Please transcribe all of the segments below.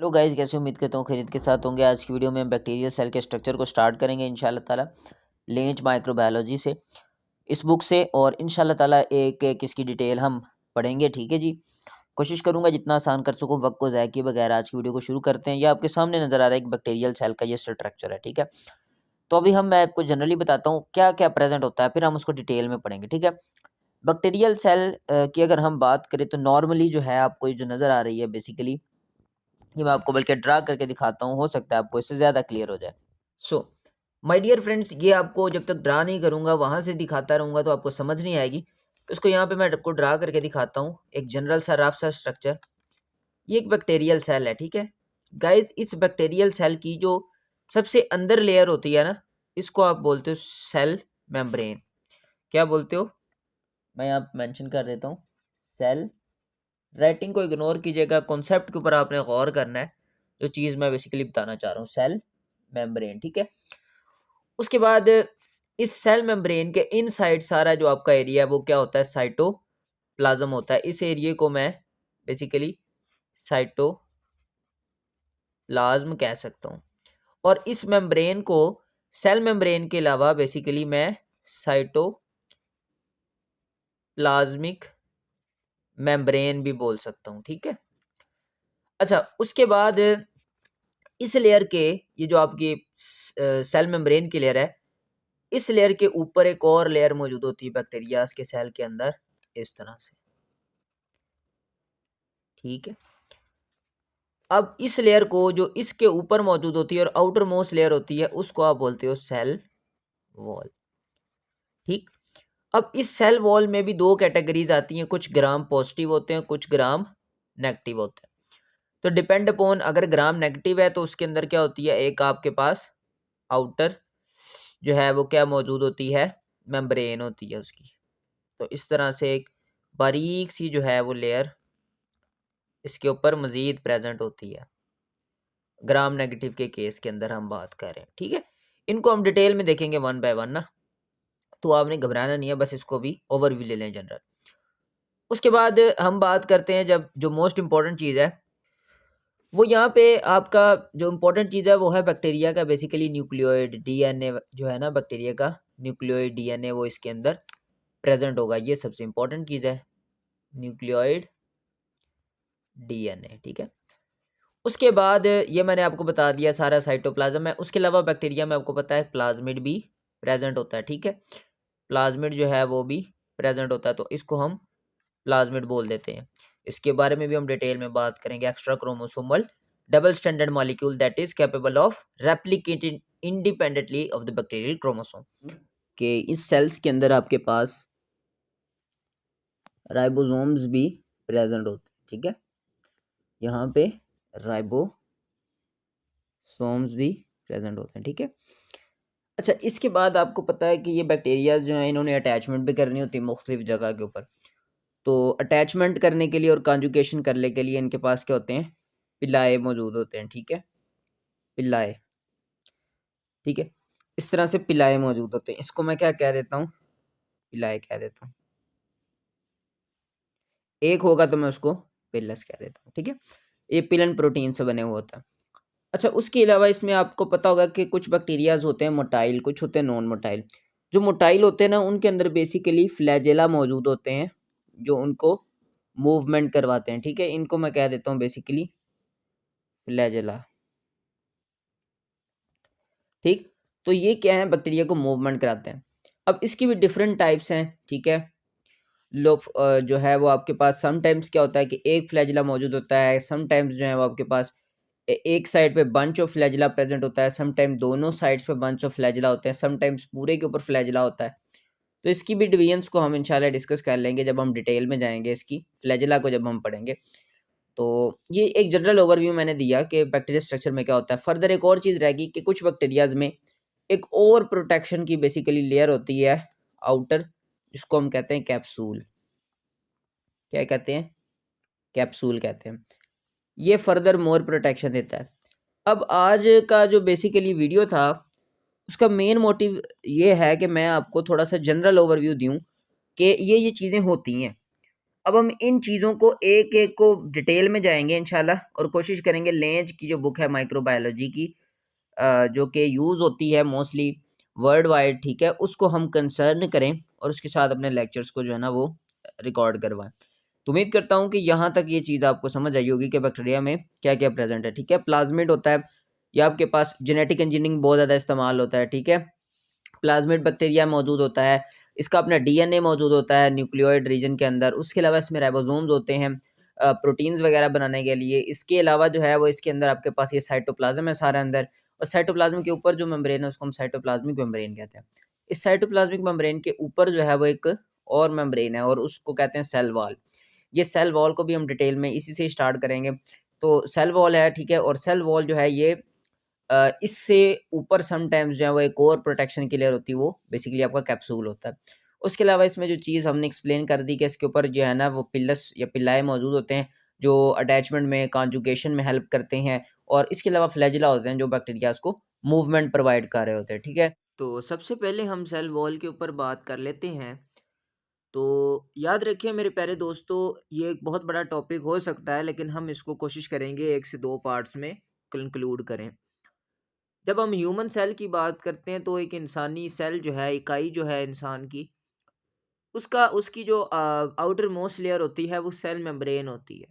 Hello guys, कैसे उम्मीद करता हूँ खैरियत के साथ होंगे। आज की वीडियो में हम बैक्टीरियल सेल के स्ट्रक्चर को स्टार्ट करेंगे इंशाल्लाह ताला लेंच माइक्रोबायोलॉजी से, इस बुक से। और इंशाल्लाह ताला एक एक इसकी डिटेल हम पढ़ेंगे, ठीक है जी। कोशिश करूंगा जितना आसान कर सकूँ, वक्त को ज़ाय किए बगैर आज की वीडियो को शुरू करते हैं। ये आपके सामने नज़र आ रहा है एक बैक्टीरियल सेल का ये स्ट्रक्चर है, ठीक है। तो अभी मैं आपको जनरली बताता हूँ क्या क्या प्रेजेंट होता है, फिर हम उसको डिटेल में पढ़ेंगे, ठीक है। बैक्टीरियल सेल की अगर हम बात करें तो नॉर्मली जो है आपको ये जो नज़र आ रही है बेसिकली, ये मैं आपको बल्कि ड्रा करके दिखाता हूँ, हो सकता है आपको इससे ज़्यादा क्लियर हो जाए। सो माय डियर फ्रेंड्स, ये आपको जब तक ड्रा नहीं करूँगा, वहाँ से दिखाता रहूँगा तो आपको समझ नहीं आएगी। तो इसको यहाँ पे मैं आपको ड्रा करके दिखाता हूँ, एक जनरल सा रफ सा स्ट्रक्चर। ये एक बैक्टीरियल सेल है, ठीक है गाइज। इस बैक्टीरियल सेल की जो सबसे अंदर लेयर होती है ना, इसको आप बोलते हो सेल मेम्ब्रेन। क्या बोलते हो, मैं यहाँ मेंशन कर देता हूँ, सेल। राइटिंग को इग्नोर कीजिएगा, कॉन्सेप्ट के ऊपर आपने गौर करना है, जो चीज़ मैं बेसिकली बताना चाह रहा हूँ, सेल मेम्ब्रेन, ठीक है। उसके बाद इस सेल मेम्ब्रेन के इनसाइड सारा जो आपका एरिया है वो क्या होता है, साइटोप्लाज्म होता है। इस एरिया को मैं बेसिकली साइटोप्लाज्म कह सकता हूँ। और इस मेम्ब्रेन को सेल मेम्ब्रेन के अलावा बेसिकली मैं साइटोप्लाज्मिक मेम्ब्रेन भी बोल सकता हूँ, ठीक है। अच्छा, उसके बाद इस लेयर के, ये जो आपकी सेल मेम्ब्रेन की लेयर है, इस लेयर के ऊपर एक और लेयर मौजूद होती है बैक्टीरियाज के सेल के अंदर, इस तरह से, ठीक है। अब इस लेयर को जो इसके ऊपर मौजूद होती है और आउटर मोस्ट लेयर होती है, उसको आप बोलते हो सेल वॉल, ठीक। अब इस सेल वॉल में भी दो कैटेगरीज आती हैं, कुछ ग्राम पॉजिटिव होते हैं, कुछ ग्राम नेगेटिव होते हैं। तो डिपेंड अपॉन, अगर ग्राम नेगेटिव है तो उसके अंदर क्या होती है, एक आपके पास आउटर जो है वो क्या मौजूद होती है, मेम्ब्रेन होती है उसकी। तो इस तरह से एक बारीक सी जो है वो लेयर इसके ऊपर मजीद प्रेजेंट होती है, ग्राम नेगेटिव के केस के अंदर हम बात कर रहे हैं, ठीक है। इनको हम डिटेल में देखेंगे वन बाय वन ना, तो आपने घबराना नहीं है, बस इसको भी ओवरव्यू ले लें जनरल। उसके बाद हम बात करते हैं, जब जो मोस्ट इंपॉर्टेंट चीज़ है वो यहाँ पे आपका जो इम्पोर्टेंट चीज़ है वो है बैक्टीरिया का बेसिकली न्यूक्लियोइड डीएनए जो है ना, बैक्टीरिया का न्यूक्लियोइड डीएनए वो इसके अंदर प्रेजेंट होगा। ये सबसे इम्पोर्टेंट चीज़ है, न्यूक्लियोइड डीएनए, ठीक है। उसके बाद ये मैंने आपको बता दिया सारा साइटोप्लाज्म है। उसके अलावा बैक्टीरिया में आपको पता है प्लाज्मिड भी प्रेजेंट होता है, ठीक है। प्लाज्मिड जो है वो भी प्रेजेंट होता है, तो इसको हम प्लाज्मिड बोल देते हैं। इसके बारे में भी हम डिटेल में बात करेंगे। Extra chromosomal double standard molecule that is capable of replicating independently of the bacterial chromosome, के इस सेल्स के अंदर आपके पास राइबोसोम्स भी प्रेजेंट होते हैं, ठीक है। यहाँ पे राइबोसोम्स भी प्रेजेंट होते हैं, ठीक है। अच्छा, इसके बाद आपको पता है कि ये बैक्टीरिया जो है इन्होंने अटैचमेंट भी करनी होती है मुख्तलिफ जगह के ऊपर। तो अटैचमेंट करने के लिए और कॉन्जुगेशन करने के लिए इनके पास क्या होते हैं, पिलाए मौजूद होते हैं, ठीक है। पिलाए, ठीक है। इस तरह से पिलाए मौजूद होते हैं। इसको मैं क्या कह देता हूँ, पिलाए कह देता हूँ। एक होगा तो मैं उसको पिलस कह देता हूँ, ठीक है। ये पिलन प्रोटीन से बने हुए होता है। अच्छा, उसके अलावा इसमें आपको पता होगा कि कुछ बैक्टीरियाज होते हैं मोटाइल, कुछ होते हैं नॉन मोटाइल। जो मोटाइल होते हैं ना, उनके अंदर बेसिकली फ्लैजेला मौजूद होते हैं जो उनको मूवमेंट करवाते हैं, ठीक है। इनको मैं कह देता हूँ बेसिकली फ्लैजेला, ठीक। तो ये क्या है, बैक्टीरिया को मूवमेंट कराते हैं। अब इसकी भी डिफरेंट टाइप्स हैं, ठीक है। जो है वो आपके पास समटाइम्स क्या होता है कि एक फ्लैजिला मौजूद होता है, समटाइम्स जो है वो आपके पास एक साइड पे बंच ऑफ फ्लैजिला प्रेजेंट होता है, समटाइम दोनों साइड्स पे बंच ऑफ फ्लैजिला होते हैं, समटाइम्स पूरे के ऊपर फ्लैजिला होता है। तो इसकी भी डिवीजन्स को हम इंशाल्लाह डिस्कस कर लेंगे जब हम डिटेल में जाएंगे, इसकी फ्लैजिला को जब हम पढ़ेंगे। तो ये एक जनरल ओवरव्यू मैंने दिया कि बैक्टीरिया स्ट्रक्चर में क्या होता है। फर्दर एक और चीज़ रहेगी कि कुछ बैक्टीरियाज में एक ओवर प्रोटेक्शन की बेसिकली लेयर होती है आउटर, जिसको हम कहते हैं कैप्सूल। क्या कहते हैं, कैप्सूल कहते हैं। ये फर्दर मोर प्रोटेक्शन देता है। अब आज का जो बेसिकली वीडियो था उसका मेन मोटिव ये है कि मैं आपको थोड़ा सा जनरल ओवरव्यू दूं कि ये चीज़ें होती हैं। अब हम इन चीज़ों को एक एक को डिटेल में जाएंगे इंशाल्लाह और कोशिश करेंगे लेंज की जो बुक है माइक्रोबायोलॉजी की जो कि यूज़ होती है मोस्टली वर्ल्ड वाइड, ठीक है, उसको हम कंसर्न करें और उसके साथ अपने लेक्चर्स को जो है ना वो रिकॉर्ड करवाएं। तो उम्मीद करता हूँ कि यहाँ तक ये चीज़ आपको समझ आई होगी कि बैक्टीरिया में क्या क्या प्रेजेंट है, ठीक है। प्लाज्मिड होता है, ये आपके पास जेनेटिक इंजीनियरिंग बहुत ज़्यादा इस्तेमाल होता है, ठीक है। प्लाज्मिड बैक्टीरिया मौजूद होता है, इसका अपना डीएनए मौजूद होता है न्यूक्लियोइड रीजन के अंदर। उसके अलावा इसमें राइबोसोम्स होते हैं प्रोटीन्स वगैरह बनाने के लिए। इसके अलावा जो है वो इसके अंदर आपके पास ये साइटोप्लाज्म है सारा अंदर, और साइटोप्लाज्म के ऊपर जो मेम्ब्रेन है उसको हम साइटोप्लाज्मिक मेम्ब्रेन कहते हैं। इस साइटोप्लाज्मिक मेम्ब्रेन के ऊपर जो है वो एक और मेम्ब्रेन है और उसको कहते हैं सेल वॉल। ये सेल वॉल को भी हम डिटेल में इसी से स्टार्ट करेंगे। तो सेल वॉल है, ठीक है, और सेल वॉल जो है ये इससे ऊपर समटाइम्स जो है वो एक और प्रोटेक्शन की लेयर होती है, वो बेसिकली आपका कैप्सूल होता है। उसके अलावा इसमें जो चीज़ हमने एक्सप्लेन कर दी कि इसके ऊपर जो है ना वो पिलस या पिलाए मौजूद होते हैं, जो अटैचमेंट में, कॉन्जुगेशन में हेल्प करते हैं, और इसके अलावा फ्लैजिला होते हैं जो बैक्टीरियाज़ को मूवमेंट प्रोवाइड कर रहे होते हैं, ठीक है। तो सबसे पहले हम सेल वॉल के ऊपर बात कर लेते हैं। तो याद रखिए मेरे प्यारे दोस्तों, ये एक बहुत बड़ा टॉपिक हो सकता है, लेकिन हम इसको कोशिश करेंगे 1 से 2 पार्ट्स में कंक्लूड करें। जब हम ह्यूमन सेल की बात करते हैं तो एक इंसानी सेल जो है, इकाई जो है इंसान की, उसका उसकी जो आउटर मोस्ट लेयर होती है वो सेल मेम्ब्रेन होती है।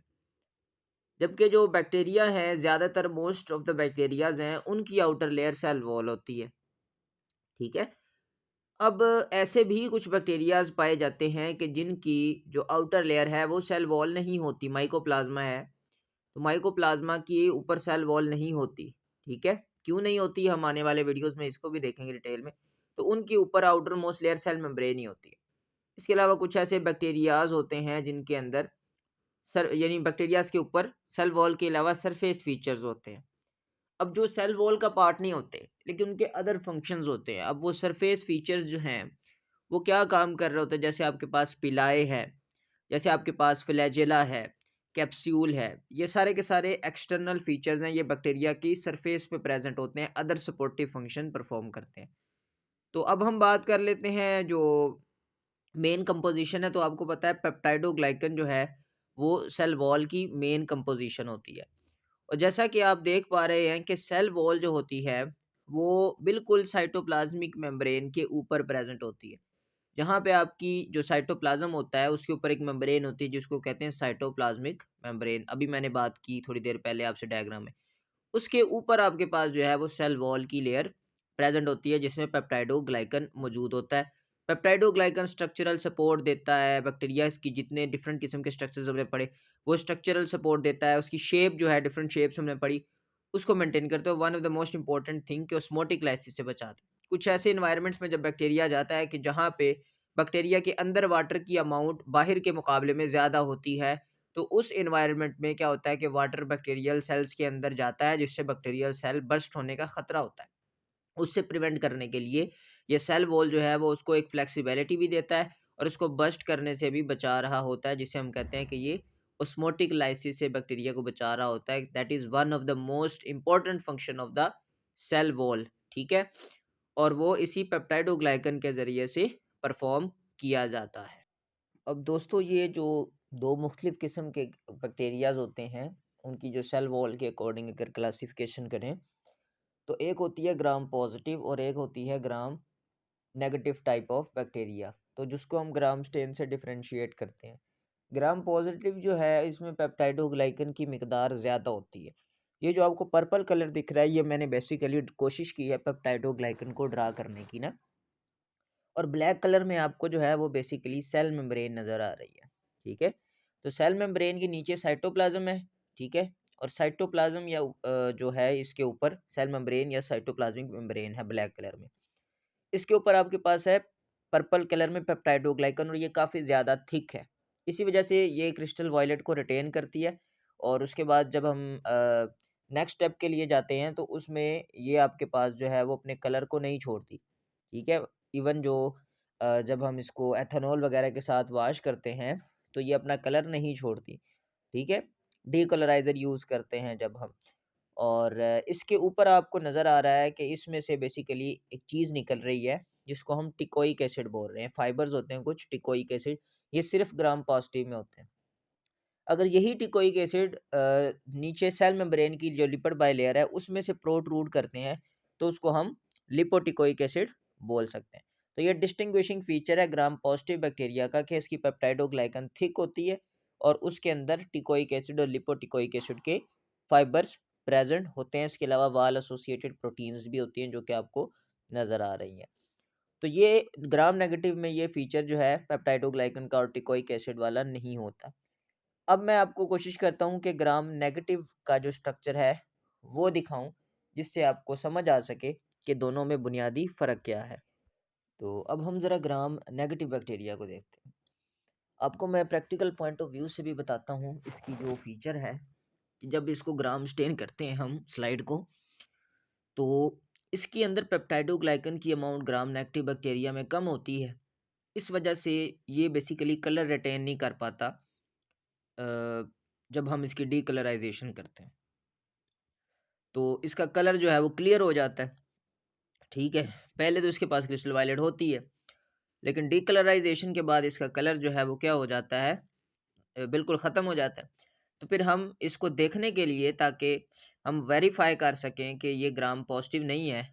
जबकि जो बैक्टीरिया हैं, ज़्यादातर मोस्ट ऑफ द बैक्टीरियाज हैं, उनकी आउटर लेयर सेल वॉल होती है, ठीक है। अब ऐसे भी कुछ बैक्टीरियाज पाए जाते हैं कि जिनकी जो आउटर लेयर है वो सेल वॉल नहीं होती। माइकोप्लाज्मा है, तो माइकोप्लाज्मा की ऊपर सेल वॉल नहीं होती, ठीक है। क्यों नहीं होती, हम आने वाले वीडियोस में इसको भी देखेंगे डिटेल में। तो उनके ऊपर outer most layer cell membrane ही होती है। इसके अलावा कुछ ऐसे बैक्टीरियाज होते हैं जिनके अंदर सर यानी बैक्टीरियाज के ऊपर सेल वॉल के अलावा सरफेस फीचर्स होते हैं। अब जो सेल वॉल का पार्ट नहीं होते, लेकिन उनके अदर फंक्शंस होते हैं। अब वो सरफेस फीचर्स जो हैं वो क्या काम कर रहे होते हैं, जैसे आपके पास पिलाए है, जैसे आपके पास फ्लैजेला है, कैप्सूल है, ये सारे के सारे एक्सटर्नल फीचर्स हैं, ये बैक्टीरिया की सरफेस पे प्रेजेंट होते हैं, अदर सपोर्टिव फंक्शन परफॉर्म करते हैं। तो अब हम बात कर लेते हैं जो मेन कंपोजिशन है। तो आपको पता है पेप्टाइडोग्लाइकन जो है वो सेल वॉल की मेन कंपोजिशन होती है। और जैसा कि आप देख पा रहे हैं कि सेल वॉल जो होती है वो बिल्कुल साइटोप्लाज्मिक मेम्ब्रेन के ऊपर प्रेजेंट होती है। जहाँ पे आपकी जो साइटोप्लाज़्म होता है उसके ऊपर एक मेम्ब्रेन होती है जिसको कहते हैं साइटोप्लाज़्मिक मेम्ब्रेन। अभी मैंने बात की थोड़ी देर पहले आपसे डायग्राम में। उसके ऊपर आपके पास जो है वो सेल वॉल की लेयर प्रेज़ेंट होती है जिसमें पेप्टाइडोग्लाइकन मौजूद होता है। पेप्टाइडोग्लाइकन स्ट्रक्चरल सपोर्ट देता है, बैक्टीरिया की जितने डिफरेंट किस्म के स्ट्रक्चर्स हमने पढ़े वो स्ट्रक्चरल सपोर्ट देता है। उसकी शेप जो है डिफरेंट शेप्स हमने पढ़ी, उसको मेंटेन करते हो। One of the most important thing कि ऑस्मोटिक लाइसिस से बचाते हैं। कुछ ऐसे एनवायरनमेंट्स में जब बैक्टीरिया जाता है कि जहाँ पे बैक्टीरिया के अंदर वाटर की अमाउंट बाहर के मुकाबले में ज़्यादा होती है, तो उस एनवायरनमेंट में क्या होता है कि वाटर बैक्टीरियल सेल्स के अंदर जाता है जिससे बैक्टीरियल सेल बर्स्ट होने का खतरा होता है। उससे प्रिवेंट करने के लिए ये सेल वॉल जो है वो उसको एक फ्लेक्सिबिलिटी भी देता है और उसको बर्स्ट करने से भी बचा रहा होता है, जिसे हम कहते हैं कि ये ऑस्मोटिक लाइसिस से बैक्टीरिया को बचा रहा होता है। That is one of the most important function of the cell wall, ठीक है। और वो इसी पेप्टाइडोग्लाइकन के ज़रिए से परफॉर्म किया जाता है। अब दोस्तों ये जो 2 मुख्तलिफ़ किस्म के बैक्टीरियाज़ होते हैं, उनकी जो सेल वॉल के अकॉर्डिंग अगर क्लासिफ़िकेशन करें, तो एक होती है ग्राम पॉज़िटिव और एक होती है gram negative type of bacteria. तो जिसको हम ग्राम स्टेन से डिफ़रेंशिएट करते हैं। ग्राम पॉज़िटिव जो है इसमें पेप्टाइडोग्लाइकन की मिकदार ज़्यादा होती है। ये जो आपको पर्पल कलर दिख रहा है ये मैंने बेसिकली कोशिश की है पेप्टाइडोग्लाइकन को ड्रा करने की ना। और ब्लैक कलर में आपको जो है वो बेसिकली सेल मेम्ब्रेन नज़र आ रही है, ठीक है। तो सेल मेम्ब्रेन के नीचे साइटोप्लाज्म है, ठीक है। और साइटोप्लाज्म या जो है इसके ऊपर सेल मेम्ब्रेन या साइटोप्लाज्मिक मेम्ब्रेन है ब्लैक कलर में। इसके ऊपर आपके पास है पर्पल कलर में पेप्टाइडोग्लाइकन और ये काफ़ी ज़्यादा थिक है। इसी वजह से ये क्रिस्टल वायलेट को रिटेन करती है और उसके बाद जब हम नेक्स्ट स्टेप के लिए जाते हैं तो उसमें ये आपके पास जो है वो अपने कलर को नहीं छोड़ती, ठीक है। इवन जो जब हम इसको एथेनॉल वगैरह के साथ वॉश करते हैं तो ये अपना कलर नहीं छोड़ती, ठीक है। डीकलराइज़र यूज़ करते हैं जब हम। और इसके ऊपर आपको नज़र आ रहा है कि इसमें से बेसिकली एक चीज़ निकल रही है जिसको हम टिकोइक एसिड बोल रहे हैं। फाइबर्स होते हैं कुछ टिकोइक एसिड, ये सिर्फ ग्राम पॉजिटिव में होते हैं। अगर यही टिकोइक एसिड नीचे सेल मेम्ब्रेन की जो लिपिड बाइलेयर है उसमें से प्रोट्रूड करते हैं, तो उसको हम लिपोटिकोइक एसिड बोल सकते हैं। तो ये डिस्टिंग्विशिंग फीचर है ग्राम पॉजिटिव बैक्टीरिया का कि इसकी पेप्टाइडोग्लाइकन थिक होती है और उसके अंदर टिकोइक एसिड और लिपोटिकोइक एसिड के फाइबर्स प्रेजेंट होते हैं। इसके अलावा वाल एसोसिएटेड प्रोटीन्स भी होती हैं जो कि आपको नज़र आ रही हैं। तो ये ग्राम नेगेटिव में ये फीचर जो है पेप्टाइडोग्लाइकन का और टिकोइक एसिड वाला नहीं होता। अब मैं आपको कोशिश करता हूँ कि ग्राम नेगेटिव का जो स्ट्रक्चर है वो दिखाऊं, जिससे आपको समझ आ सके कि दोनों में बुनियादी फ़र्क क्या है। तो अब हम ज़रा ग्राम नेगेटिव बैक्टीरिया को देखते हैं। आपको मैं प्रैक्टिकल पॉइंट ऑफ व्यू से भी बताता हूँ इसकी जो फीचर है कि जब इसको ग्राम स्टेन करते हैं हम स्लाइड को, तो इसके अंदर पेप्टाइडोग्लाइकन की अमाउंट ग्राम नेगेटिव बैक्टीरिया में कम होती है। इस वजह से ये बेसिकली कलर रिटेन नहीं कर पाता अ, जब हम इसकी डीकलराइजेशन करते हैं। तो इसका कलर जो है वो क्लियर हो जाता है, ठीक है। पहले तो इसके पास क्रिस्टल वायलेट होती है, लेकिन डीकलराइजेशन के बाद इसका कलर जो है वो क्या हो जाता है, बिल्कुल ख़त्म हो जाता है। तो फिर हम इसको देखने के लिए, ताकि हम वेरीफाई कर सकें कि ये ग्राम पॉजिटिव नहीं है,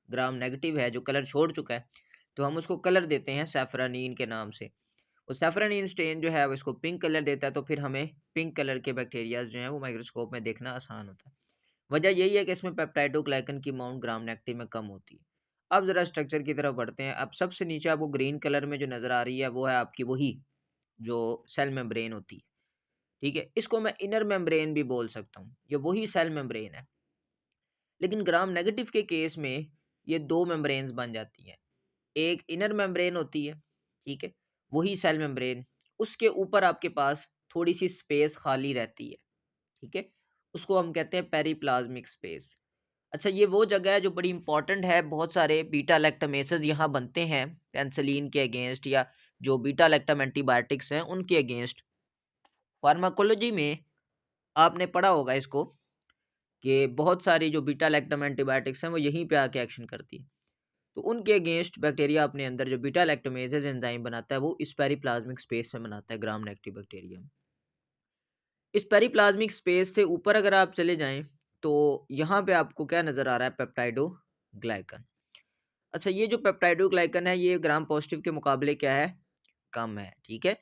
ग्राम नेगेटिव है जो कलर छोड़ चुका है, तो हम उसको कलर देते हैं सैफरानीन के नाम से। वो सैफरानीन स्टेन जो है वो इसको पिंक कलर देता है, तो फिर हमें पिंक कलर के बैक्टीरियाज जो हैं वो माइक्रोस्कोप में देखना आसान होता है। वजह यही है कि इसमें पेप्टाइडोग्लाइकन की अमाउंट ग्राम नेगेटिव में कम होती है। अब ज़रा स्ट्रक्चर की तरफ बढ़ते हैं। अब सबसे नीचे आपको ग्रीन कलर में जो नज़र आ रही है वो है आपकी वही जो सेल मेम्ब्रेन होती है, ठीक है। इसको मैं इनर मेम्ब्रेन भी बोल सकता हूँ, ये वही सेल मेम्ब्रेन है। लेकिन ग्राम नेगेटिव के केस में ये 2 मेम्ब्रेन्स बन जाती हैं। एक इनर मेम्ब्रेन होती है, ठीक है, वही सेल मेम्ब्रेन, उसके ऊपर आपके पास थोड़ी-सी स्पेस खाली रहती है, ठीक है। उसको हम कहते हैं पेरिप्लाज्मिक स्पेस। अच्छा, ये वो जगह है जो बड़ी इंपॉर्टेंट है, बहुत सारे बीटा लैक्टमेसेस यहाँ बनते हैं पेनिसिलिन के अगेंस्ट, या जो बीटा लैक्टम एंटीबायोटिक्स हैं उनके अगेंस्ट। फार्माकोलॉजी में आपने पढ़ा होगा इसको कि बहुत सारी जो बीटा लैक्टम एंटीबायोटिक्स हैं वो यहीं पे आके एक्शन करती है। तो उनके अगेंस्ट बैक्टीरिया अपने अंदर जो बीटा लैक्टमेसेस एंजाइम बनाता है वो इस पेरिप्लाज्मिक स्पेस में बनाता है ग्राम नेगेटिव बैक्टीरिया। इस पेरिप्लाज्मिक स्पेस से ऊपर अगर आप चले जाएँ, तो यहाँ पे आपको क्या नज़र आ रहा है, पेप्टाइडोग्लाइकन। अच्छा, ये जो पेप्टाइडोग्लाइकन है ये ग्राम पॉजिटिव के मुकाबले क्या है, कम है, ठीक है।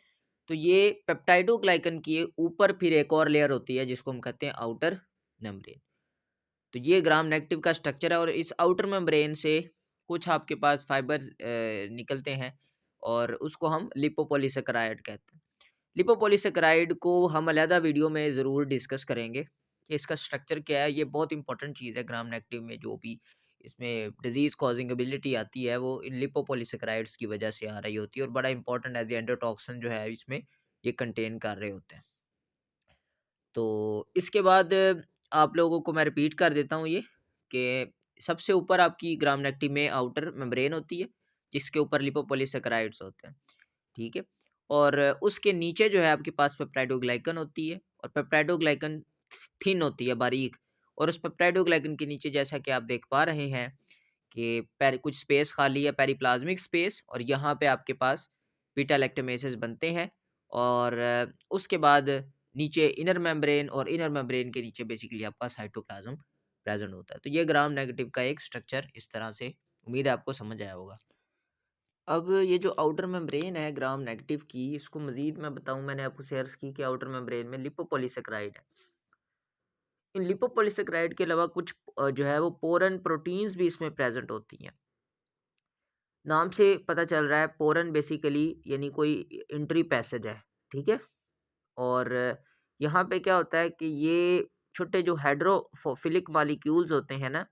तो ये पेप्टाइडोग्लाइकन की ऊपर फिर एक और लेयर होती है जिसको हम कहते हैं आउटर मेम्ब्रेन। तो ये ग्राम नेगेटिव का स्ट्रक्चर है और इस आउटर मेम्ब्रेन से कुछ आपके पास फाइबर्स निकलते हैं और उसको हम लिपोपॉलीसेकेराइड कहते हैं। लिपोपॉलीसेकेराइड को हम अलग वीडियो में ज़रूर डिस्कस करेंगे कि इसका स्ट्रक्चर क्या है। ये बहुत इंपॉर्टेंट चीज़ है ग्राम नेगेटिव में, जो भी इसमें डिजीज़ कॉजिंग एबिलिटी आती है वो इन लिपोपॉलीसेकेराइड्स की वजह से आ रही होती है और बड़ा इंपॉर्टेंट एज एंडोटॉक्सिन जो है इसमें ये कंटेन कर रहे होते हैं। तो इसके बाद आप लोगों को मैं रिपीट कर देता हूँ ये कि सबसे ऊपर आपकी ग्राम नेगेटिव में आउटर मेम्ब्रेन होती है, जिसके ऊपर लिपोपॉलीसेकेराइड्स होते हैं, ठीक है? और उसके नीचे जो है आपके पास पेप्टाइडोग्लाइकन होती है और पेप्टाइडोग्लाइकन थिन होती है, बारीक। और उस पेप्टाइडोग्लाइकन के नीचे जैसा कि आप देख पा रहे हैं कि कुछ स्पेस खाली है, पेरिप्लाज्मिक स्पेस, और यहाँ पे आपके पास बीटा लैक्टमेसेस बनते हैं और उसके बाद नीचे इनर मेम्ब्रेन, और इनर मेम्ब्रेन के नीचे बेसिकली आपका साइटोप्लाज्म प्रेजेंट होता है। तो ये ग्राम नेगेटिव का एक स्ट्रक्चर इस तरह से, उम्मीद है आपको समझ आया होगा। अब ये जो आउटर मेम्ब्रेन है ग्राम नेगेटिव की, इसको मज़ीद मैं बताऊँ, मैंने आपको शेयर की कि आउटर मेम्ब्रेन में लिपोपॉलीसेकेराइड है। इन लिपोपॉलीसेकेराइड के अलावा कुछ जो है वो पोरन प्रोटीन्स भी इसमें प्रेज़ेंट होती हैं। नाम से पता चल रहा है पोरन बेसिकली यानी कोई एंट्री पैसेज है, ठीक है? और यहाँ पे क्या होता है कि ये छोटे जो हाइड्रोफिलिक मॉलिक्यूल्स होते हैं ना,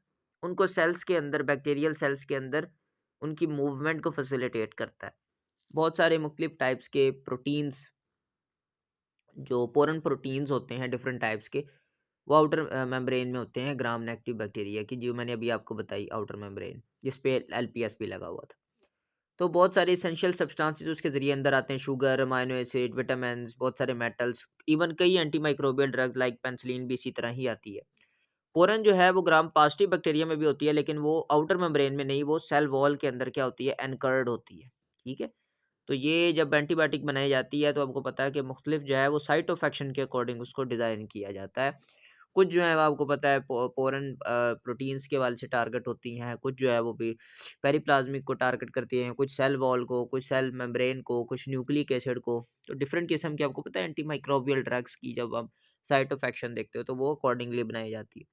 उनको सेल्स के अंदर, बैक्टीरियल सेल्स के अंदर उनकी मूवमेंट को फैसिलिटेट करता है। बहुत सारे मुख्तलिफ टाइप्स के प्रोटीन्स, जो पोरन प्रोटीन्स होते हैं डिफरेंट टाइप्स के, वो आउटर मेम्ब्रेन में होते हैं ग्राम नेगेटिव बैक्टीरिया की, जो मैंने अभी आपको बताई आउटर मेम्ब्रेन, जिस पे एलपीएस भी लगा हुआ था। तो बहुत सारे एसेंशियल सब्सटेंसेस उसके ज़रिए अंदर आते हैं, शुगर, अमाइनो एसिड, विटामिन्स, बहुत सारे मेटल्स, इवन कई एंटीमाइक्रोबियल ड्रग लाइक पेनिसिलिन भी इसी तरह ही आती है। पोरन जो है वो ग्राम पॉजिटिव बैक्टीरिया में भी होती है, लेकिन वो आउटर मेम्ब्रेन में नहीं, वो सेल वॉल के अंदर क्या होती है, एनकर्ड होती है, ठीक है? तो ये जब एंटीबायोटिक बनाई जाती है तो आपको पता है कि मुख्तलिफ जो है वो साइट ऑफ एक्शन के अकॉर्डिंग उसको डिज़ाइन किया जाता है। कुछ जो है वो आपको पता है पोरन प्रोटीन्स के वाले से टारगेट होती हैं, कुछ जो है वो भी पेरिप्लाज़्मिक को टारगेट करती हैं, कुछ सेल वॉल को, कुछ सेल मेम्ब्रेन को, कुछ न्यूक्लिक एसिड को। तो डिफरेंट किस्म की आपको पता है एंटी माइक्रोबियल ड्रग्स की जब आप साइट ऑफ एक्शन देखते हो तो वो अकॉर्डिंगली बनाई जाती है।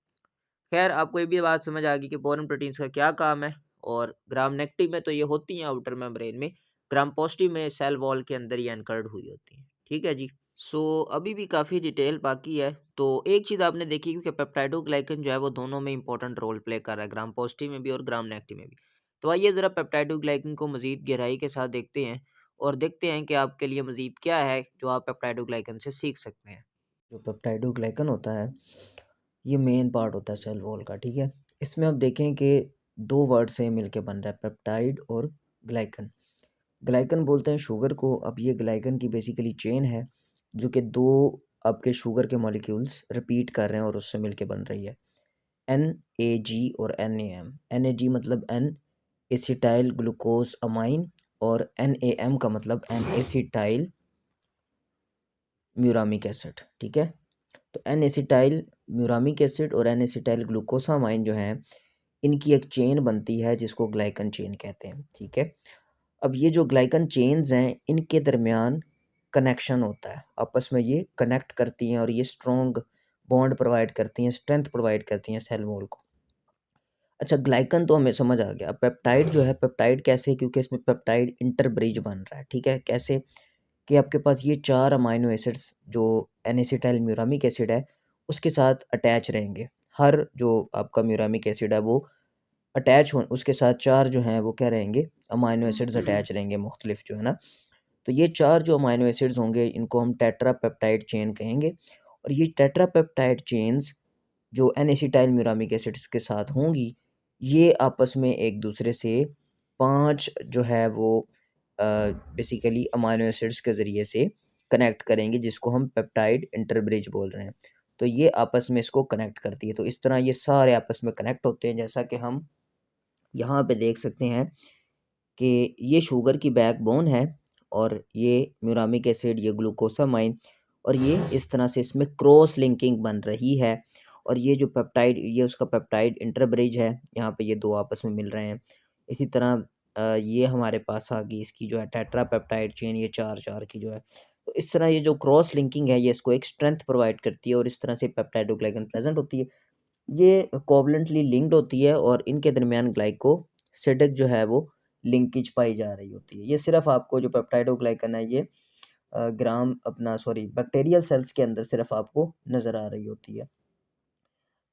खैर आपको ये भी बात समझ आ गई कि बोरन प्रोटीन्स का क्या काम है और ग्राम नेगेटिव में तो ये होती हैं आउटर मेम्ब्रेन में, ग्राम पॉजिटिव में सेल वॉल के अंदर ये एनकर्ड हुई होती हैं। ठीक है जी। सो अभी भी काफ़ी डिटेल बाकी है। तो एक चीज़ आपने देखी कि पेप्टाइडोग्लाइकन जो है वो दोनों में इंपॉर्टेंट रोल प्ले कर रहा है, ग्राम पॉजिटिव में भी और ग्राम नेगेटिव में भी। तो आइए ज़रा पेप्टाइडोग्लाइकन को मज़ीद गहराई के साथ देखते हैं और देखते हैं कि आपके लिए मज़ीद क्या है जो आप पेप्टाइडोग्लाइकन से सीख सकते हैं। जो पेप्टाइडोग्लाइकन होता है, ये मेन पार्ट होता है सेल वॉल का, ठीक है? इसमें आप देखें कि 2 वर्ड से मिलके बन रहा है, पेप्टाइड और ग्लाइकन। ग्लाइकन बोलते हैं शुगर को, अब ये ग्लाइकन की बेसिकली चेन है, जो कि 2 आपके शुगर के मॉलिक्यूल्स रिपीट कर रहे हैं और उससे मिलके बन रही है। NAG और NAM। NAG मतलब एन एसिटाइल ग्लूकोज अमाइन और NAM का मतलब एन एसिटाइल म्यूरामिक एसिड, ठीक है? तो एन एसिटाइल म्यूरामिक एसिड और एन एसिटाइल ग्लूकोसामाइन जो है, इनकी एक चेन बनती है जिसको ग्लाइकन चेन कहते हैं, ठीक है? अब ये जो ग्लाइकन चेन्स हैं, इनके दरमियान कनेक्शन होता है, आपस में ये कनेक्ट करती हैं और ये स्ट्रॉन्ग बॉन्ड प्रोवाइड करती हैं, स्ट्रेंथ प्रोवाइड करती हैं सेल वॉल को। अच्छा, ग्लाइकन तो हमें समझ आ गया। अब पेप्टाइड जो है, पेप्टाइड कैसे? क्योंकि इसमें पेप्टाइड इंटरब्रिज बन रहा है, ठीक है? कैसे? कि आपके पास ये 4 अमाइनो एसिड्स जो एन-एसिटाइल म्यूरामिक एसिड है, उसके साथ अटैच रहेंगे। हर जो आपका म्यूरामिक एसिड है वो अटैच हो उसके साथ 4 जो हैं वो क्या रहेंगे? अमाइनो एसिड्स अटैच रहेंगे मुख्तलिफ जो है ना। तो ये 4 जो अमाइनो एसिड्स होंगे इनको हम टेट्रा पेप्टाइड चेन कहेंगे और ये टेट्रा पेप्टाइड चेन्स जो एन-एसिटाइल म्यूरामिक एसिड्स के साथ होंगी, ये आपस में एक दूसरे से 5 जो है वो बेसिकली अमाइनो एसिड्स के ज़रिए से कनेक्ट करेंगे जिसको हम पेप्टाइड इंटरब्रिज बोल रहे हैं। तो ये आपस में इसको कनेक्ट करती है। तो इस तरह ये सारे आपस में कनेक्ट होते हैं, जैसा कि हम यहाँ पे देख सकते हैं कि ये शुगर की बैकबोन है और ये म्यूरामिक एसिड, ये ग्लूकोसामाइन और ये इस तरह से इसमें क्रॉस लिंकिंग बन रही है और ये जो पेप्टाइड, ये उसका पेप्टाइड इंटरब्रिज है, यहाँ पे ये 2 आपस में मिल रहे हैं। इसी तरह ये हमारे पास आ गई इसकी जो है टेट्रा पेप्टाइड चेन, ये 4-4 की जो है। तो इस तरह ये जो क्रॉस लिंकिंग है, ये इसको एक स्ट्रेंथ प्रोवाइड करती है और इस तरह से पेप्टाइडोग्लाइकन प्रेज़ेंट होती है। ये कोवलेंटली लिंक्ड होती है और इनके दरमियान ग्लाइकोसिडिक जो है वो लिंकेज पाई जा रही होती है। ये सिर्फ़ आपको जो पेप्टाइडोग्लाइकन है ये ग्राम अपना सॉरी बैक्टीरियल सेल्स के अंदर सिर्फ़ आपको नज़र आ रही होती है।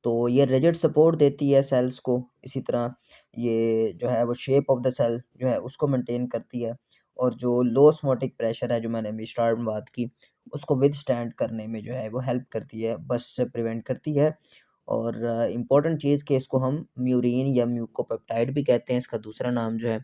तो ये रिजिड सपोर्ट देती है सेल्स को, इसी तरह ये जो है वो शेप ऑफ द सेल जो है उसको मेंटेन करती है और जो लो ऑस्मोटिक प्रेशर है जो मैंने अभी स्टार्ट में बात की, उसको विथस्टैंड करने में जो है वो हेल्प करती है, बस्ट से प्रिवेंट करती है। और इम्पॉर्टेंट चीज़ कि इसको हम म्यूरिन या म्यूकोपेप्टाइड भी कहते हैं, इसका दूसरा नाम जो है।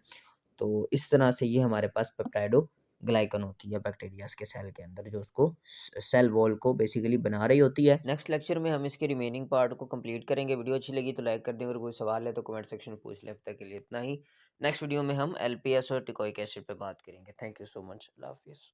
तो इस तरह से ये हमारे पास पेप्टाइडोग्लाइकन होती है बैक्टीरियाज के सेल के अंदर, जो उसको सेल वॉल को बेसिकली बना रही होती है। नेक्स्ट लेक्चर में हम इसके रिमेनिंग पार्ट को कंप्लीट करेंगे। वीडियो अच्छी लगी तो लाइक कर दें, अगर कोई सवाल है तो कमेंट सेक्शन में पूछ लें। अब तक के लिए इतना ही। नेक्स्ट वीडियो में हम एलपीएस और टिकोइक एसिड पे बात करेंगे। Thank you so much. अल्लाह हाफिज़।